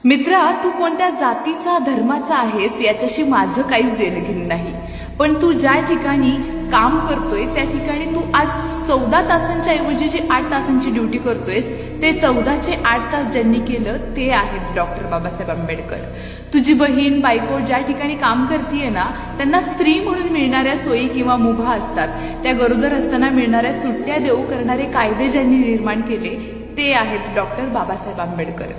मित्रा, तू कोणत्या जातीचा धर्माचा आहेस याच्याशी माझं काहीच देणं घेणं नाही, पण तू ज्या ठिकाणी काम करतोय त्या ठिकाणी तू आज 14 तासांच्या ऐवजी जी 8 तासांची ड्युटी करतोयस ते 14चे 8 तास ज्यांनी केलं ते आहेत डॉक्टर बाबासाहेब आंबेडकर. तुझी बहीण बायको ज्या ठिकाणी काम करतीये ना त्यांना स्त्री म्हणून मिळणाऱ्या सोयी किंवा मुभा असतात, त्या गरोदर असताना मिळणाऱ्या सुट्ट्या देऊ करणारे कायदे ज्यांनी निर्माण केले ते आहेत डॉक्टर बाबासाहेब आंबेडकर.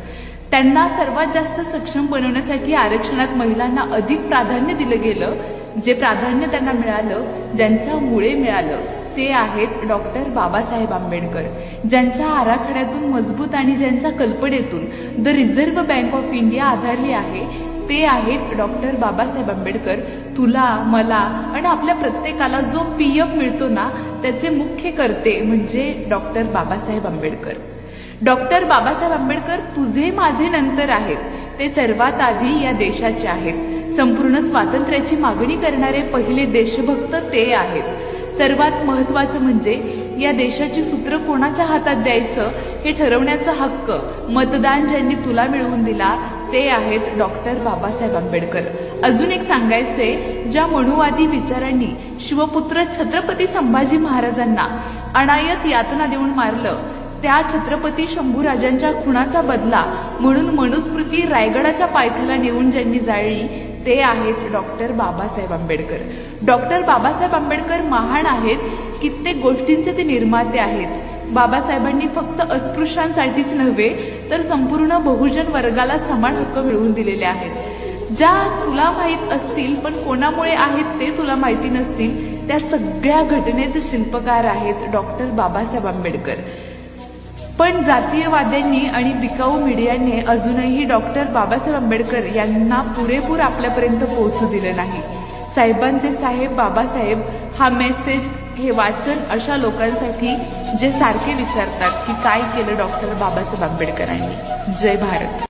त्यांना सर्वात जास्त सक्षम बनवण्यासाठी आरक्षणात महिलांना अधिक प्राधान्य दिलं गेलं. जे प्राधान्य त्यांना मिळालं, ज्यांच्यामुळे मिळालं ते आहेत डॉक्टर बाबासाहेब आंबेडकर. ज्यांच्या आराखड्यातून मजबूत आणि ज्यांच्या कल्पनेतून the reserve bank of India आधारली आहे ते आहेत डॉक्टर बाबासाहेब आंबेडकर. तुला, मला आणि आपल्या प्रत्येकाला जो पीएफ मिळतो ना त्याचे मुख्य कर्ते म्हणजे डॉक्टर बाबासाहेब आंबेडकर. डॉक्टर बाबासाहेब आंबेडकर तुझे माझे नंतर आहेत. ते सर्वात आधी या देशाचे आहेत. संपूर्ण स्वातंत्र्याची मागणी करणारे पहिले देशभक्त ते आहेत. सर्वात महत्वाचं म्हणजे या देशाची सूत्र कोणाच्या हातात द्यायचं हे ठरवण्याचा हक्क मतदान ज्यांनी तुला मिळवून दिला ते आहेत डॉक्टर बाबासाहेब आंबेडकर. अजून एक सांगायचे, ज्या मनुवादी विचारांनी शिवपुत्र छत्रपती संभाजी महाराजांना अनायत यातना देऊन मारलं त्या छत्रपती शंभूराजांच्या खुनाचा बदला म्हणून मनुस्मृती रायगडाच्या पायथ्याला नेऊन ज्यांनी जाळली ते आहेत डॉक्टर बाबासाहेब आंबेडकर. डॉक्टर बाबासाहेब आंबेडकर महान आहेत. कित्येक गोष्टींचे ते निर्माते आहेत. बाबासाहेबांनी फक्त अस्पृश्यांसाठीच नव्हे तर संपूर्ण बहुजन वर्गाला समान हक्क मिळवून दिलेले आहेत. ज्या तुला माहीत असतील पण कोणामुळे आहेत ते तुला माहिती नसतील त्या सगळ्या घटनेचे शिल्पकार आहेत डॉक्टर बाबासाहेब आंबेडकर. पण जातीयवाद्यांनी आणि बिकाऊ मीडियाने अजूनही डॉक्टर बाबासाहेब आंबेडकर यांना पुरेपूर आपल्यापर्यंत पोहोचू दिलं नाही. साहेबांचे साहेब बाबासाहेब हा मेसेज हे वाचन अशा लोकांसाठी जे सारखे विचारतात की काय केलं डॉक्टर बाबासाहेब आंबेडकरांनी. जय भारत.